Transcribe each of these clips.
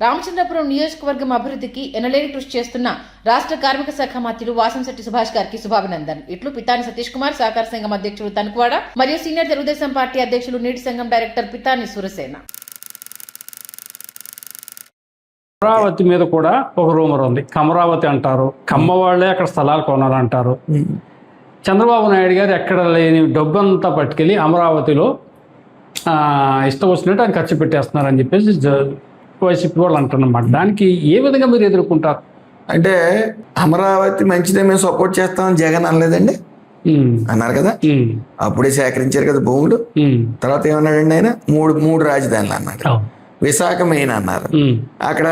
రామచంద్రపురం నియోజకవర్గం అభివృద్ధికి ఎనలేని కృషి చేస్తున్న రాష్ట్ర కార్మిక శాఖ మంత్రులు వాసంశెట్టి సుభాష్ గారికి శుభాభినందన్. ఇట్లు పితాని సతీష్ కుమార్, సహకార సంఘం అధ్యక్షుడు తనుకువాడ మరియు సీనియర్ తెలుగుదేశం పార్టీ అధ్యక్షులు నీటి సంఘం డైరెక్టర్ పితాని సూరసేన. అమరావతి మీద కూడా ఒక రూమర్ ఉంది. కమరావతి అంటారు, కమ్మ వాళ్ళే అక్కడ స్థలాలు కొనాలంటారు. చంద్రబాబు నాయుడు గారు ఎక్కడ లేని డబ్బంతా పట్టుకెళ్ళి అమరావతిలో ఇష్టం వచ్చినట్టు ఆయన ఖర్చు పెట్టేస్తున్నారని చెప్పేసి వైసీపీ వాళ్ళు అంటున్నమాట. దానికి ఏ విధంగా మీరు ఎదుర్కొంటారు? అంటే అమరావతి మంచిదే, మేము సపోర్ట్ చేస్తామని జగన్ అనలేదండి, అన్నారు కదా. అప్పుడే సేకరించారు కదా భూములు. తర్వాత ఏమన్నాడండి ఆయన? మూడు రాజధానులు అన్నాడు. విశాఖ మెయిన్ అన్నారు. అక్కడ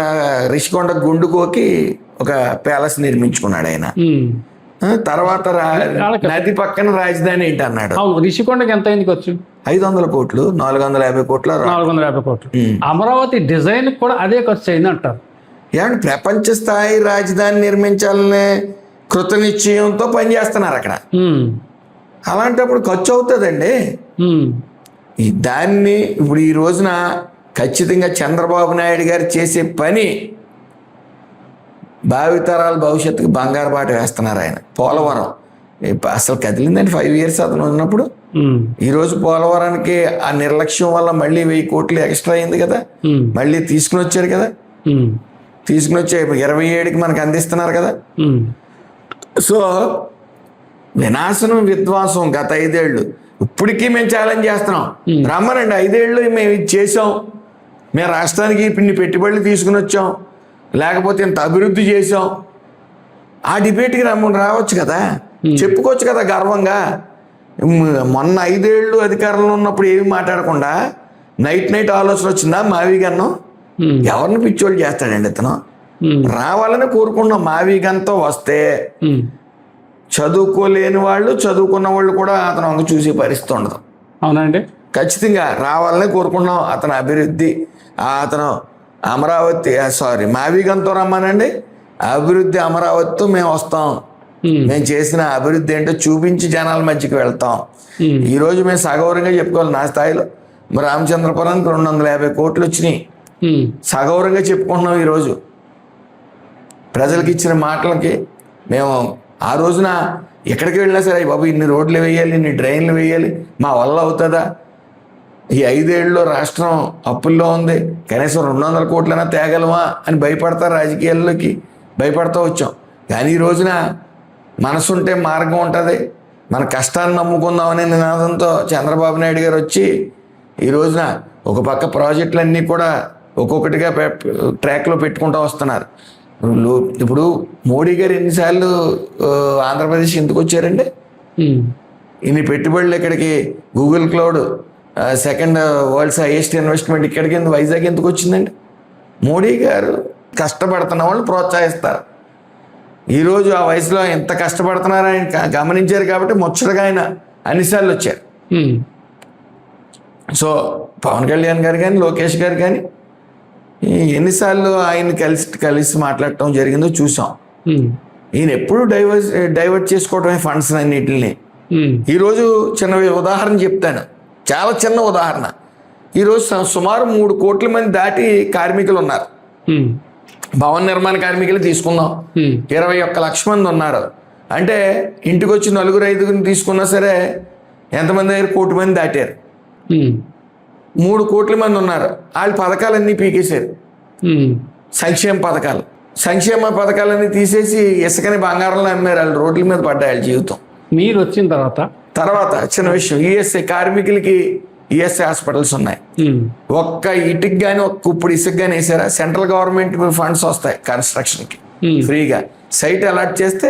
రిషికొండ గుండుకోకి ఒక ప్యాలెస్ నిర్మించుకున్నాడు ఆయన. తర్వాత నది పక్కన రాజధాని ఏంటి అన్నాడు. రిషికొండకి ఎంత అయింది ఖర్చు? 500 కోట్లు, 450 కోట్లు. 450 కోట్లు. అమరావతి డిజైన్ కూడా అదే ఖర్చు అయింది అంటారు. ఏమంటే ప్రపంచ స్థాయి రాజధాని నిర్మించాలనే కృతనిశ్చయంతో పనిచేస్తున్నారు అక్కడ. అలాంటప్పుడు ఖర్చు అవుతుందండి. దాన్ని ఇప్పుడు ఈ రోజున ఖచ్చితంగా చంద్రబాబు నాయుడు గారు చేసే పని భావితరాల భవిష్యత్తుకు బంగారు బాట వేస్తున్నారు ఆయన. పోలవరం అసలు కదిలిందండి 5 years అతను ఉన్నప్పుడు. ఈరోజు పోలవరానికి ఆ నిర్లక్ష్యం వల్ల మళ్ళీ 1000 కోట్లు ఎక్స్ట్రా అయింది కదా. మళ్ళీ తీసుకుని వచ్చారు కదా, తీసుకుని వచ్చే 27కి మనకు అందిస్తున్నారు కదా. సో వినాశనం విధ్వంసం గత 5 ఏళ్ళు. ఇప్పటికీ మేము ఛాలెంజ్ చేస్తున్నాం, రమ్మనండి. 5 ఏళ్ళు మేము ఇది చేసాం, మేము రాష్ట్రానికి ఇన్ని పెట్టుబడులు తీసుకుని వచ్చాం, లేకపోతే ఇంత అభివృద్ధి చేసాం. ఆ డిబేట్కి రావచ్చు కదా, చెప్పుకోవచ్చు కదా గర్వంగా. మొన్న 5 ఏళ్ళు అధికారంలో ఉన్నప్పుడు ఏమి మాట్లాడకుండా నైట్ ఆలోచన వచ్చిందా మావిగన్నం? ఎవరిని పిచ్చోళ్ళు చేస్తాడండి ఇతను. రావాలని కోరుకున్నాం. మావిగన్తో వస్తే చదువుకోలేని వాళ్ళు, చదువుకున్న వాళ్ళు కూడా అతను వంక చూసే పరిస్థితి ఉండదు. అవునండి, ఖచ్చితంగా రావాలని కోరుకున్నాం. అతను అభివృద్ధి, అతను అమరావతి మావిగన్తో రమ్మానండి. అభివృద్ధి అమరావతితో మేము వస్తాం, మేము చేసిన అభివృద్ధి ఏంటో చూపించి జనాల మధ్యకి వెళ్తాం. ఈరోజు మేము సగౌరవంగా చెప్పుకోవాలి. నా స్థాయిలో రామచంద్రపురానికి 250 కోట్లు వచ్చినాయి, సగౌరవంగా చెప్పుకుంటున్నాం. ఈరోజు ప్రజలకు ఇచ్చిన మాటలకి మేము ఆ రోజున ఎక్కడికి వెళ్ళినా సరే, బాబు ఇన్ని రోడ్లు వేయాలి, ఇన్ని డ్రైన్లు వేయాలి, మా వల్ల అవుతుందా? ఈ 5 ఏళ్ళలో రాష్ట్రం అప్పుల్లో ఉంది, కనీసం 200 కోట్లైనా తేగలమా అని భయపడతారు. రాజకీయాల్లోకి భయపడతా వచ్చాం. కానీ ఈ రోజున మనసుంటే మార్గం ఉంటుంది, మన కష్టాన్ని నమ్ముకుందామనే నినాదంతో చంద్రబాబు నాయుడు గారు వచ్చి ఈ రోజున ఒక పక్క ప్రాజెక్టులన్నీ కూడా ఒక్కొక్కటిగా ట్రాక్లో పెట్టుకుంటూ వస్తున్నారు. ఇప్పుడు మోడీ గారు ఎన్నిసార్లు ఆంధ్రప్రదేశ్ ఎందుకు వచ్చారండి? ఇన్ని పెట్టుబడులు ఇక్కడికి, Google cloud second world's highest investment ఇక్కడికి వైజాగ్ ఎందుకు వచ్చిందండి? మోడీ గారు కష్టపడుతున్న వాళ్ళు ప్రోత్సహిస్తారు. ఈరోజు ఆ వయసులో ఎంత కష్టపడుతున్నారని గమనించారు కాబట్టి ముచ్చటగా ఆయన అన్నిసార్లు వచ్చారు. సో పవన్ కళ్యాణ్ గారు కానీ, లోకేష్ గారు కానీ ఎన్నిసార్లు ఆయన కలిసి మాట్లాడటం జరిగిందో చూసాం. ఈయన ఎప్పుడు డైవర్ట్ చేసుకోవటమే ఫండ్స్ అన్నిటిని. ఈరోజు చిన్న ఉదాహరణ చెప్తాను, చాలా చిన్న ఉదాహరణ. ఈరోజు సుమారు 3 కోట్ల మంది దాటి కార్మికులు ఉన్నారు. భవన నిర్మాణ కార్మికులు తీసుకుందాం, 21 లక్షల మంది ఉన్నారు. అంటే ఇంటికి వచ్చి 4-5 తీసుకున్నా సరే ఎంతమంది దగ్గర 1 కోటి మంది దాటారు. 3 కోట్ల మంది ఉన్నారు. వాళ్ళు పథకాలన్నీ పీకేశారు. సంక్షేమ పథకాలన్నీ తీసేసి ఇసుకని బంగారంలో అమ్మారు. వాళ్ళు రోడ్ల మీద పడ్డాయి వాళ్ళ జీవితం. మీరు వచ్చిన తర్వాత చిన్న విషయం, ఈఎస్ఐ కార్మికులకి ఈఎస్ఐ హాస్పిటల్స్ ఉన్నాయి. ఒక్క ఇటుకి కానీ, ఒక్క ఇప్పుడు ఇసుక కానీ వేసారా? సెంట్రల్ గవర్నమెంట్ ఫండ్స్ వస్తాయి కన్స్ట్రక్షన్కి ఫ్రీగా. సైట్ అలాట్ చేస్తే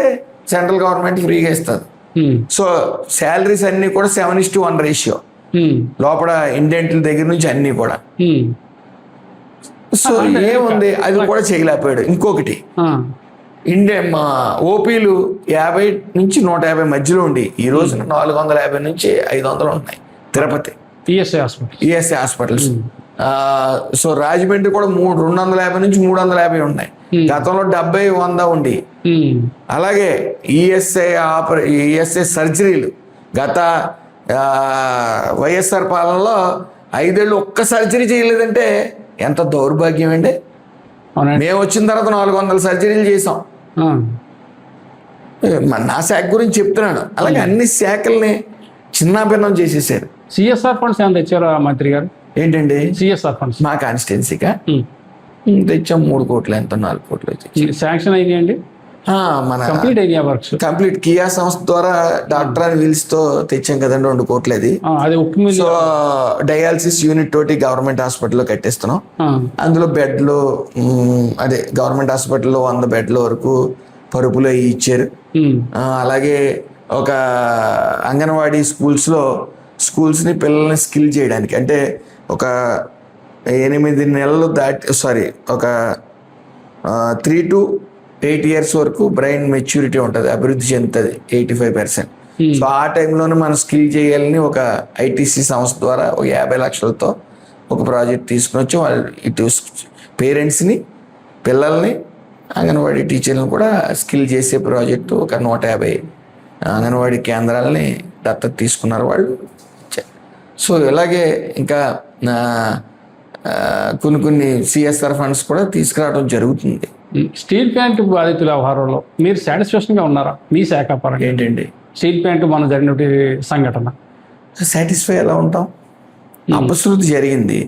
సెంట్రల్ గవర్నమెంట్ ఫ్రీగా ఇస్తుంది. సో శాలరీస్ అన్నీ కూడా 7:1 రేషియో, లోపల ఇండెంట్ల దగ్గర నుంచి అన్నీ కూడా. సో ఏముంది, అది కూడా చేయలేకపోయాడు. ఇంకొకటి, మా ఓపీలు 50 నుంచి 150 మధ్యలో ఉండి ఈ రోజున 450 నుంచి 500 ఉన్నాయి. Tirupati ESI hospitals. So Rajahmundry కూడా 250 నుంచి 350 ఉన్నాయి. గతంలో 70-100 ఉండి. అలాగే ఈఎస్ఐ సర్జరీలు గత వైఎస్ఆర్ పాలనలో 5 ఏళ్ళు ఒక్క సర్జరీ చేయలేదంటే ఎంత దౌర్భాగ్యం అండి. అవునండి. మేము వచ్చిన తర్వాత 400 సర్జరీలు చేసాం. ఆ. నా శాఖ గురించి చెప్తున్నాను. అలాగే అన్ని శాఖల్ని చిన్నాభిన్నం చేసేసారు. సిఎస్ఆర్ ఫండ్స్ ఏమైనా తెచ్చారా మంత్రి గారు? ఏంటండి సిఎస్ఆర్ ఫండ్స్ మా కాన్స్టిట్యున్సీగా తెచ్చాం. 3 కోట్లు ఎంతో 4 కోట్లు వచ్చి శాంక్షన్ అయినాయండి? మన కంప్లీట్ అయినాయి వర్క్స్? కంప్లీట్ కియా సంస్థ ద్వారా డాక్టర్ అని వీల్స్ తో తెచ్చాం కదండి 2 కోట్లు. అది ఉప్పు మిల్లు. సో డయాలసిస్ యూనిట్ తోటి గవర్నమెంట్ హాస్పిటల్లో కట్టిస్తున్నాం. అందులో బెడ్లు అదే గవర్నమెంట్ హాస్పిటల్లో 100 బెడ్ల వరకు పరుపులు అవి ఇచ్చారు. అలాగే ఒక అంగన్వాడీ స్కూల్స్ని పిల్లల్ని స్కిల్ చేయడానికి, అంటే ఒక 8 నెలలు ఒక 3 to 8 years వరకు బ్రెయిన్ మెచ్యూరిటీ ఉంటుంది, అభివృద్ధి చెందుతుంది 85%. సో ఆ టైంలోనే మనం స్కిల్ చేయాలని ఒక ఐటీసీ సంస్థ ద్వారా ఒక 50 లక్షలతో ఒక ప్రాజెక్ట్ తీసుకుని వచ్చి వాళ్ళు ఇటు పేరెంట్స్ని, పిల్లల్ని, అంగన్వాడీ టీచర్లను కూడా స్కిల్ చేసే ప్రాజెక్టు ఒక 150 అంగన్వాడీ కేంద్రాలని దత్తత తీసుకున్నారు వాళ్ళు. సో ఇలాగే ఇంకా కొన్ని సిఎస్ఆర్ ఫండ్స్ కూడా తీసుకురావడం జరుగుతుంది. స్టీల్ ప్లాంట్ బాధితుల వ్యవహారంలో మీరు సాటిస్ఫాక్షన్గా ఉన్నారా? మీ శాఖ పరంగా ఏంటండి స్టీల్ ప్లాంట్ మన జరిగిన సంఘటన సాటిస్ఫై ఎలా ఉంటాం? అపశృతి జరిగింది.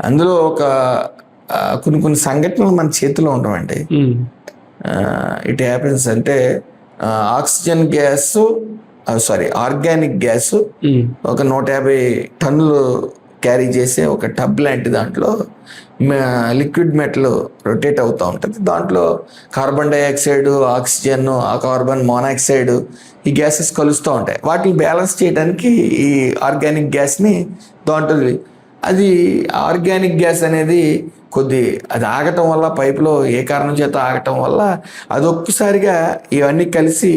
అందులో కొన్ని సంఘటనలు మన చేతిలో ఉండవండి. It happens. అంటే ఆక్సిజన్ గ్యాస్ ఆర్గానిక్ గ్యాస్ ఒక 150 టన్నులు క్యారీ చేసే ఒక టబ్ లాంటి దాంట్లో లిక్విడ్ మెటల్ రొటేట్ అవుతూ ఉంటుంది. దాంట్లో carbon dioxide, oxygen, carbon monoxide ఈ గ్యాసెస్ కలుస్తూ ఉంటాయి. వాటిని బ్యాలెన్స్ చేయడానికి ఈ ఆర్గానిక్ గ్యాస్ని దాంట్లో అది ఆర్గానిక్ గ్యాస్ అనేది అది ఆగటం వల్ల, పైపులో ఏ కారణం చేత ఆగటం వల్ల అది ఒక్కసారిగా ఇవన్నీ కలిసి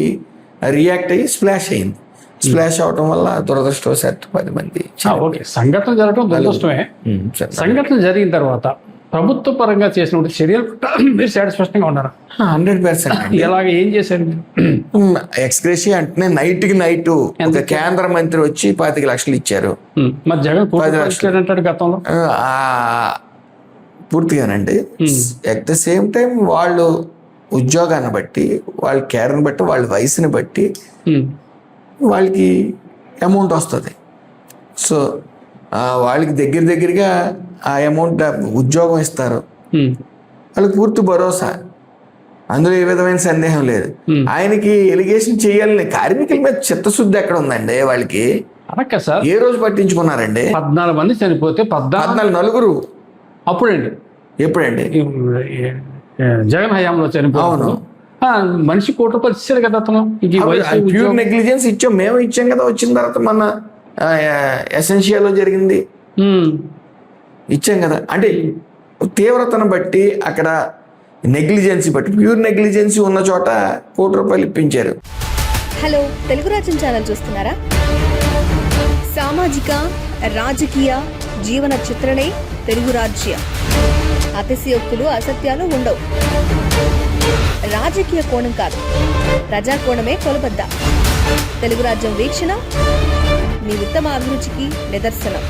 రియాక్ట్ అయ్యి స్ప్లాష్ అయింది. స్ప్లాష్ అవటం వల్ల దురదృష్టవశాత్తు 10 మంది. ఓకే, సంఘటన జరగడం దురదృష్టమే. సంఘటన జరిగిన తర్వాత ప్రభుత్వ పరంగా చేసిన చర్యలు మీరు సాటిస్ఫాక్షన్గా ఉన్నారా? 100%. ఎలాగ ఏం చేశారు మీరు? ఎక్స్గ్రేషియా అంటే నైట్ ఒక కేంద్ర మంత్రి వచ్చి 25 లక్షలు ఇచ్చారు. మరి జగన్ 10 లక్షలు అంటాడు గతంలో. పూర్తిగానండి. అట్ ద సేమ్ టైం వాళ్ళు ఉద్యోగాన్ని బట్టి, వాళ్ళ కేర్ని బట్టి, వాళ్ళ వయసుని బట్టి వాళ్ళకి అమౌంట్ వస్తుంది. సో వాళ్ళకి దగ్గరగా ఆ అమౌంట్ ఉద్యోగం ఇస్తారు. వాళ్ళకి పూర్తి భరోసా, అందులో ఏ విధమైన సందేహం లేదు. ఆయనకి ఎలిగేషన్ చేయాలని కార్మికుల మీద చిత్తశుద్ధి ఎక్కడ ఉందండి వాళ్ళకి? అనక్క సార్, ఏ రోజు పట్టించుకున్నారండి? 14 మంది చనిపోతే 14 నలుగురు అప్పుడండి, ఎప్పుడండి? జగన్ హయాంలో చనిపోయాను. మనిషి ₹1 ఇచ్చారు కదా అతను. ప్యూర్ నెగ్లిజెన్స్ ఇచ్చాం, మేము ఇచ్చాం కదా. వచ్చిన తర్వాత మన ఎసెన్షియల్లో జరిగింది ఇచ్చాం కదా. అంటే తీవ్రతను బట్టి, అక్కడ నెగ్లిజెన్సీ బట్టి, ప్యూర్ నెగ్లిజెన్సీ ఉన్న చోట ₹1 ఇప్పించారు. హలో, తెలుగు రాజ్యం ఛానల్ చూస్తున్నారా? సామాజిక, రాజకీయ, జీవన చిత్రణే తెలుగు రాజ్యం. అతిశయోక్తులు, అసత్యాలు ఉండవు. రాజకీయ కోణం కాదు, ప్రజా కోణమే కొలబద్ద. తెలుగు రాజ్యం వీక్షణ మీ ఉత్తమ అభిరుచికి నిదర్శనం.